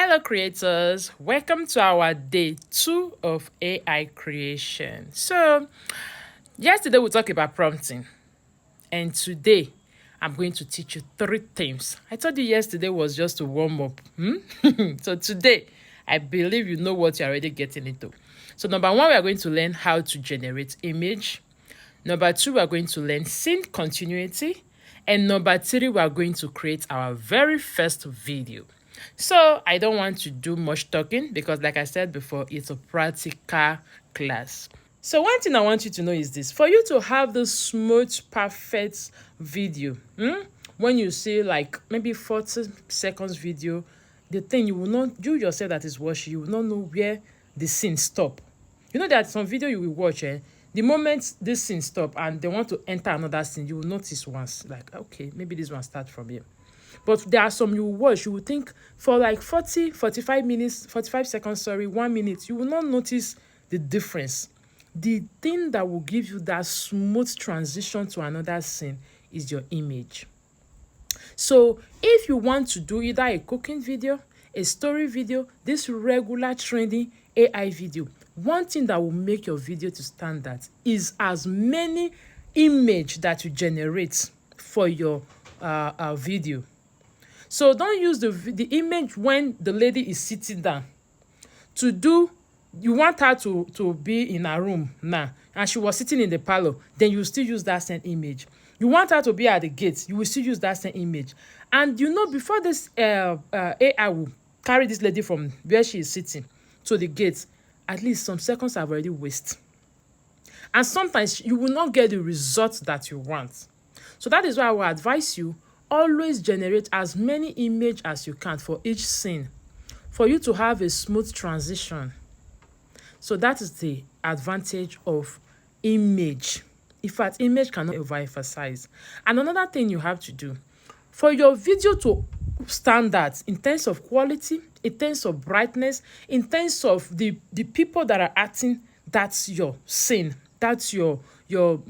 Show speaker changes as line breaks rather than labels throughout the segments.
Hello creators, welcome to our day 2 of AI creation. So yesterday we talked about prompting, and today I'm going to teach you 3 themes. I told you yesterday was just a warm-up. So today I believe you know what you're already getting into. So number 1, we are going to learn how to generate image. Number 2, we are going to learn scene continuity. And number 3, we are going to create our very first video. So I don't want to do much talking because, like I said before, it's a practical class. So one thing I want you to know is this: for you to have the smooth, perfect video, when you see like maybe 40 seconds video, the thing you will not, you yourself that is watching, you will not know where the scene stop. You know that some video you will watch, the moment this scene stop and they want to enter another scene, you will notice once, like, okay, maybe this one start from here. But there are some you will watch, you will think for like 45 minutes, 45 seconds, 1 minute, you will not notice the difference. The thing that will give you that smooth transition to another scene is your image. So if you want to do either a cooking video, a story video, this regular trending AI video, one thing that will make your video to stand out is as many image that you generate for your video. So don't use the image when the lady is sitting down. You want her to be in a room now, and she was sitting in the parlor, then you still use that same image. You want her to be at the gate, you will still use that same image. And you know, before this AI will carry this lady from where she is sitting to the gate, at least some seconds have already wasted. And sometimes you will not get the result that you want. So that is why I will advise you, always generate as many images as you can for each scene, for you to have a smooth transition. So that is the advantage of image. In fact, image cannot overemphasize. And another thing you have to do, for your video to stand out in terms of quality, in terms of brightness, in terms of the people that are acting, that's your scene, that's your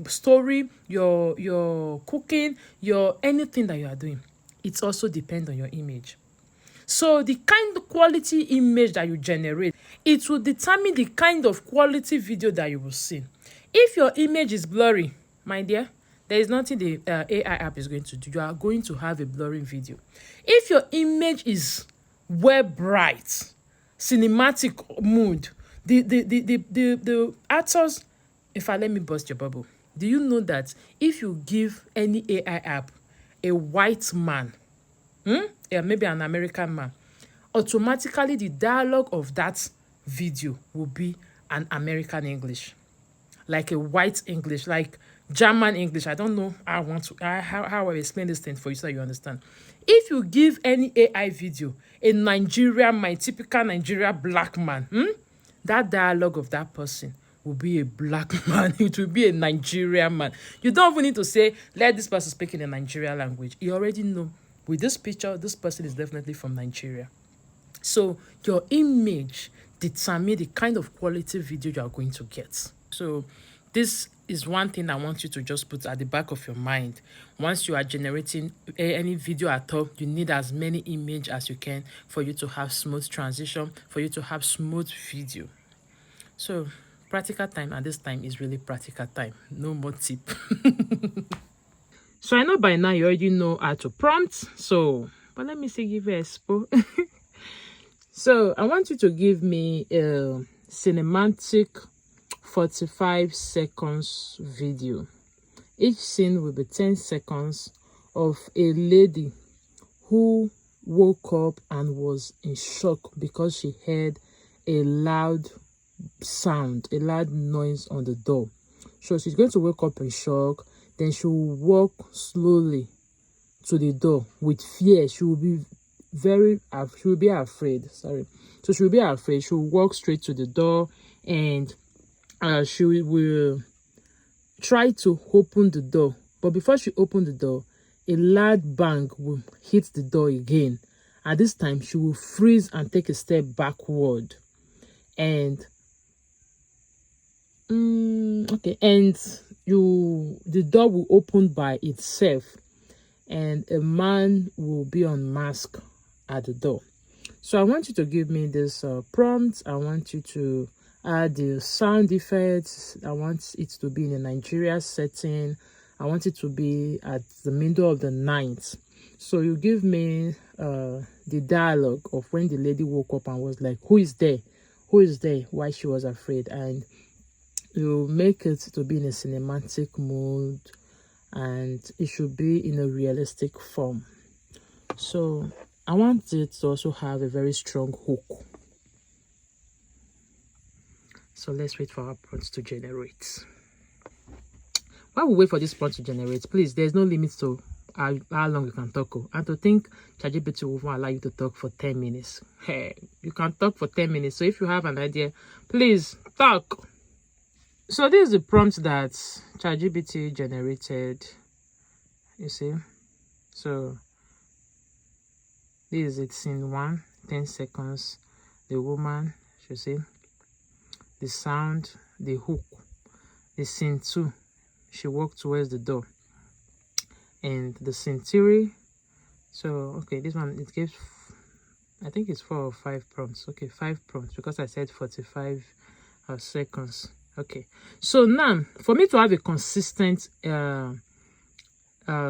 story, your cooking, your anything that you are doing. It also depends on your image. So the kind of quality image that you generate, it will determine the kind of quality video that you will see. If your image is blurry, my dear, there is nothing the AI app is going to do. You are going to have a blurry video. If your image is well bright, cinematic mood, the actors, in fact, let me burst your bubble. Do you know that if you give any AI app a white man, maybe an American man, automatically the dialogue of that video will be an American English, like a white English, like German English. I don't know how I explain this thing for you so you understand. If you give any AI video a Nigerian, my typical Nigeria black man, that dialogue of that person will be a black man. It will be a Nigerian man. You don't even need to say, let this person speak in a Nigerian language. You already know, with this picture, this person is definitely from Nigeria. So your image determines the kind of quality video you are going to get. So this is one thing I want you to just put at the back of your mind. Once you are generating any video at all, you need as many images as you can for you to have smooth transition, for you to have smooth video. So practical time at this time is really practical time. No more tip. So I know by now you already know how to prompt. So, but let me give you a expo. So I want you to give me a cinematic 45 seconds video. Each scene will be 10 seconds of a lady who woke up and was in shock because she heard a loud sound, a loud noise on the door. So she's going to wake up in shock. Then she will walk slowly to the door with fear. She will be afraid. So she will be afraid. She will walk straight to the door, and she will try to open the door. But before she opens the door, a loud bang will hit the door again. At this time, she will freeze and take a step backward. And the door will open by itself, and a man will be unmasked at the door. So I want you to give me this prompt. I want you to add the sound effects. I want it to be in a Nigeria setting. I want it to be at the middle of the night. So you give me the dialogue of when the lady woke up and was like, who is there? Who is there? Why she was afraid. And you make it to be in a cinematic mood, and it should be in a realistic form. So I want it to also have a very strong hook. So let's wait for our prompts to generate. While we wait for this prompt to generate, please, there's no limit to how long you can talk. And to think ChatGPT will allow you to talk for 10 minutes. Hey, you can talk for 10 minutes. So if you have an idea, please talk. So this is the prompt that ChatGPT generated. You see? So this is it, scene 1, 10 seconds. The woman, you see? The sound, the hook. The scene 2, she walked towards the door. And the scene 3. So, okay, this one, it gives, I think it's 4 or 5 prompts. Okay, 5 prompts because I said 45 seconds. Okay, so now for me to have a consistent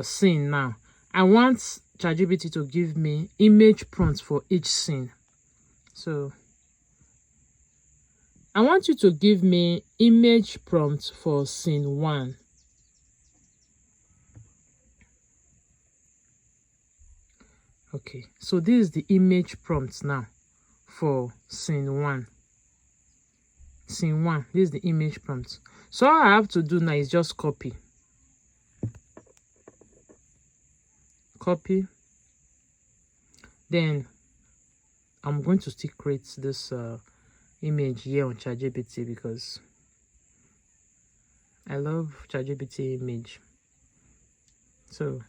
scene now, I want ChatGPT to give me image prompts for each scene. So I want you to give me image prompts for scene 1. Okay, so this is the image prompts now for scene 1. Scene 1, this is the image prompt. So all I have to do now is just copy. Copy. Then I'm going to still create this image here on ChatGPT because I love ChatGPT image. So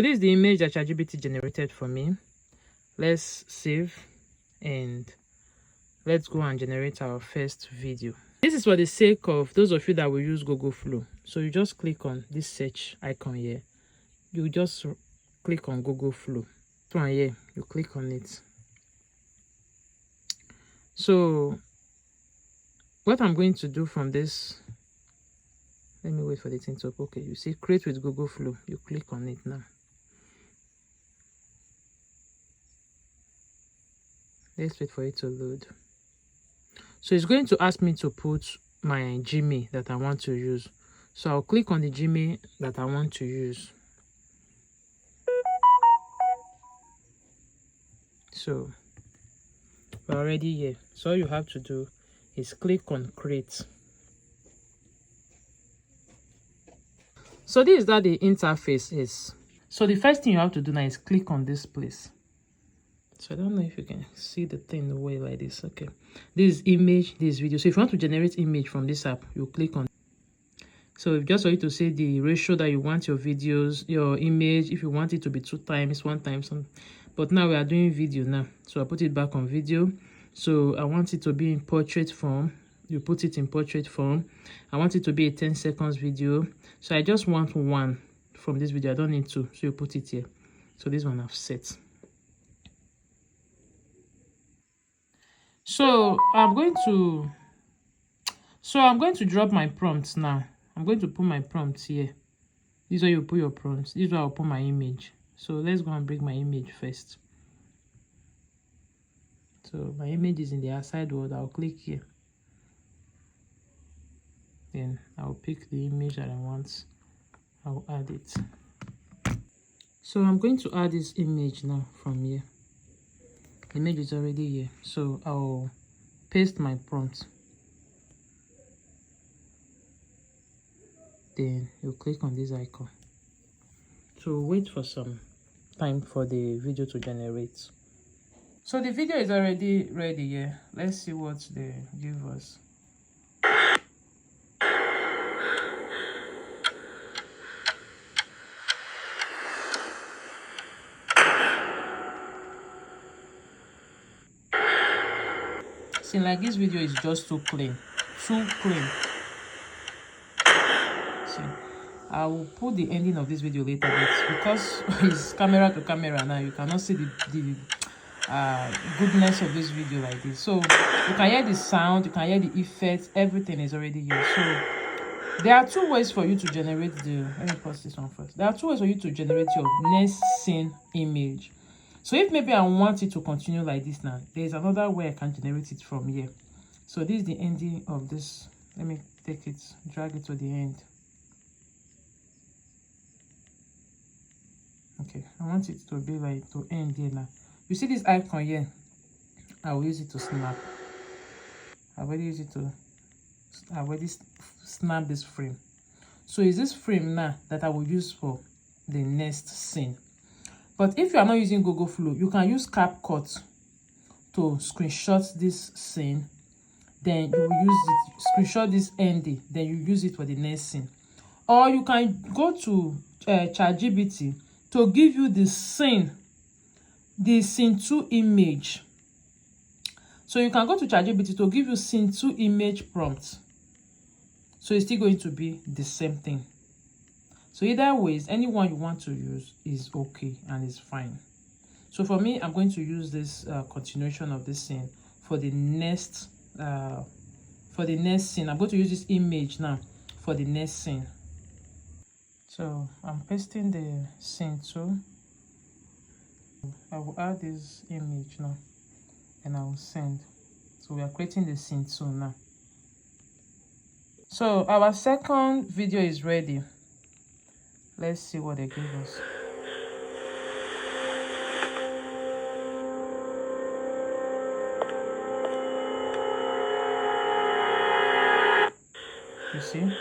this is the image that ChatGPT generated for me. Let's save and let's go and generate our first video. This is for the sake of those of you that will use Google Flow. So you just click on this search icon here. You just click on Google Flow. This one here, you click on it. So what I'm going to do from this, let me wait for the thing to open. Okay, you see create with Google Flow. You click on it now. Let's wait for it to load. So it's going to ask me to put my Gmail that I want to use. So I'll click on the Gmail that I want to use. So we're already here. So all you have to do is click on create. So this is how the interface is. So the first thing you have to do now is click on this place. So I don't know if you can see the thing the way like this. Okay, this is image, this video. So if you want to generate image from this app, you click on. So just for you to say the ratio that you want your videos, your image, if you want it to be 2 times, 1 time, some. But now we are doing video now, so I put it back on video. So I want it to be in portrait form. You put it in portrait form. I want it to be a 10 seconds video. So I just want 1 from this video. I don't need 2, so you put it here. So this one I've set. So I'm going to drop my prompts now. I'm going to put my prompts here. This is where you put your prompts. This is where I'll put my image. So let's go and bring my image first. So my image is in the outside world. I'll click here. Then I'll pick the image that I want. I'll add it. So I'm going to add this image now from here. The image is already here. So I'll paste my prompt. Then you click on this icon. So wait for some time for the video to generate. So the video is already ready here. Let's see what they give us. See, like this video is just too clean. Too clean. See, I will put the ending of this video later, but because it's camera to camera now, you cannot see the goodness of this video like this. So you can hear the sound, you can hear the effects, everything is already here. So there are two ways for you to generate the, let me pause this one first. There are two ways for you to generate your next scene image. So if maybe I want it to continue like this now, there's another way I can generate it from here. So this is the ending of this. Let me take it, drag it to the end. Okay, I want it to be like to end here now. You see this icon here? I will use it to snap. I already snap this frame. So is this frame now that I will use for the next scene. But if you are not using Google Flow, you can use CapCut to screenshot this scene. Then you will use it, screenshot this ending, then you use it for the next scene. Or you can go to ChatGPT to give you the scene 2 image. So you can go to ChatGPT to give you scene 2 image prompt. So it's still going to be the same thing. So either ways, anyone you want to use is okay and is fine. So for me, I'm going to use this continuation of this scene for the next scene. I'm going to use this image now for the next scene. So I'm pasting the scene 2. I will add this image now and I will send. So we are creating the scene 2 now. So our second video is ready. Let's see what they give us. You see?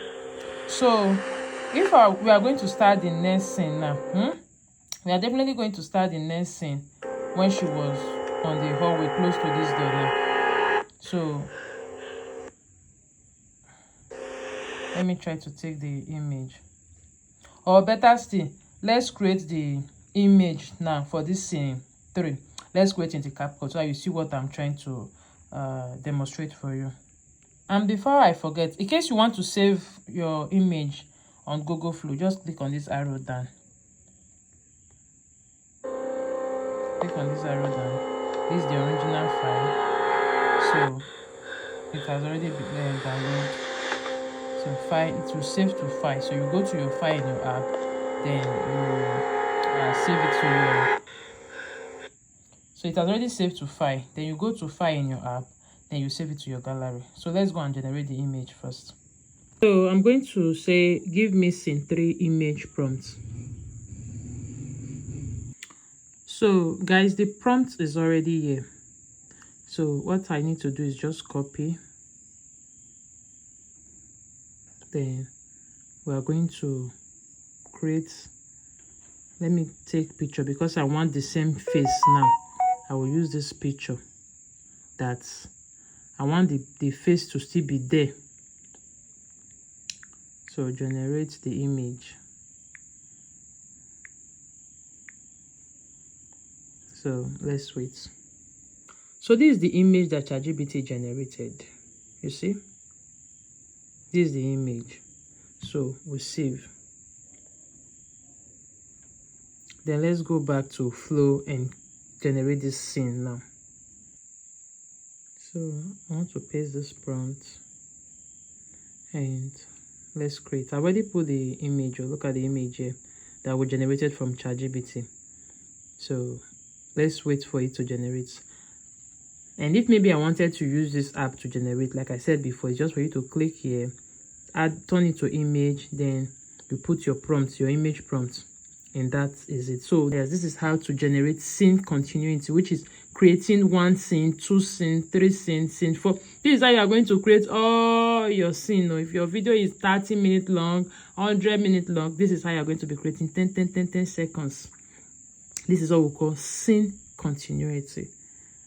So if we are going to start the next scene now, we are definitely going to start the next scene when she was on the hallway close to this door now. So let me try to take the image. Or better still, let's create the image now for this scene 3. Let's create in the CapCut so you see what I'm trying to demonstrate for you. And before I forget, in case you want to save your image on Google Flow, just click on this arrow down. Click on this arrow down. This is the original file. So it has already been downloaded. So file, it will save to file. So you go to your file in your app, then you save it to your. So it has already saved to file. Then you go to file in your app, then you save it to your gallery. So let's go and generate the image first. So I'm going to say, give me scene 3 image prompt. So guys, the prompt is already here. So what I need to do is just copy. Then we are going to create, let me take picture because I want the same face now. I will use this picture that I want the face to still be there. So generate the image. So let's wait. So this is the image that ChatGPT generated. You see? This is the image. So we save. Then let's go back to Flow and generate this scene now. So I want to paste this prompt and let's create. I already put the image, or look at the image here that was generated from ChatGPT. So let's wait for it to generate. And if maybe I wanted to use this app to generate, like I said before, it's just for you to click here, turn it to image, then you put your prompt, your image prompt, and that is it. So yes, this is how to generate scene continuity, which is creating 1 scene, 2 scene, 3 scene, scene 4. This is how you are going to create all your scene. If your video is 30 minutes long, 100 minutes long, this is how you are going to be creating 10 seconds. This is what we call scene continuity.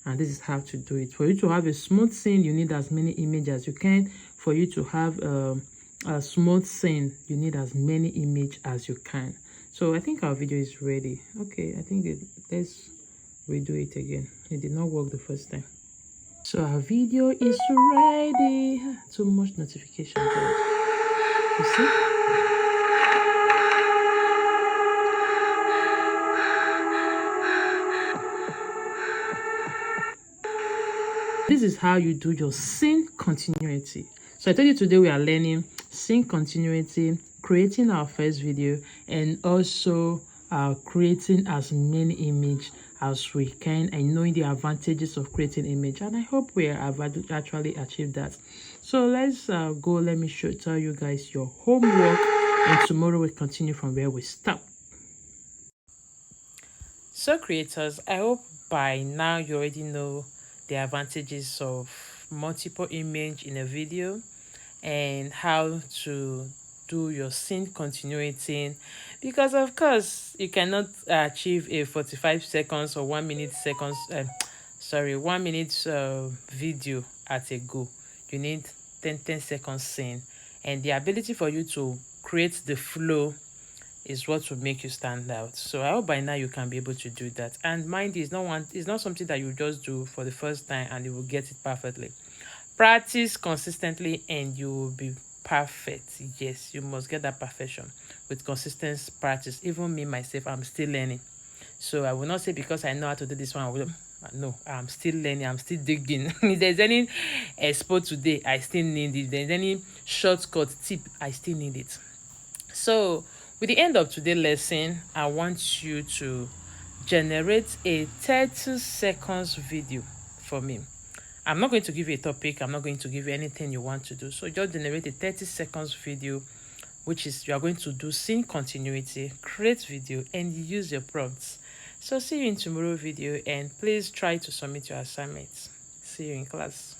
And this is how to do it. For you to have a smooth scene, you need as many images as you can. For you to have a smooth scene, you need as many images as you can. So I think our video is ready. Okay, I think let's redo it again. It did not work the first time. So our video is ready. Too much notification, guys. You see? This is how you do your scene continuity. So I told you today we are learning scene continuity, creating our first video, and also creating as many images as we can, and knowing the advantages of creating image. And I hope we have actually achieved that. So let's go. Let me tell you guys your homework, and tomorrow we'll continue from where we stop. So creators, I hope by now you already know the advantages of multiple image in a video and how to do your scene continuity, because of course you cannot achieve a 45 seconds or 1 minute seconds 1 minute video at a go. You need 10 seconds scene, and the ability for you to create the flow is what will make you stand out. So I hope by now you can be able to do that. And mind you, it's not something that you just do for the first time and you will get it perfectly. Practice consistently and you will be perfect. Yes, you must get that perfection with consistent practice. Even me myself, I'm still learning. So I will not say because I know how to do this one, I will. No, I'm still learning. I'm still digging. If there's any expo today, I still need it. If there's any shortcut tip, I still need it. So with the end of today's lesson, I want you to generate a 30 seconds video for me. I'm not going to give you a topic. I'm not going to give you anything you want to do. So just generate a 30 seconds video, which is you are going to do scene continuity, create video, and use your prompts. So see you in tomorrow's video, and please try to submit your assignments. See you in class.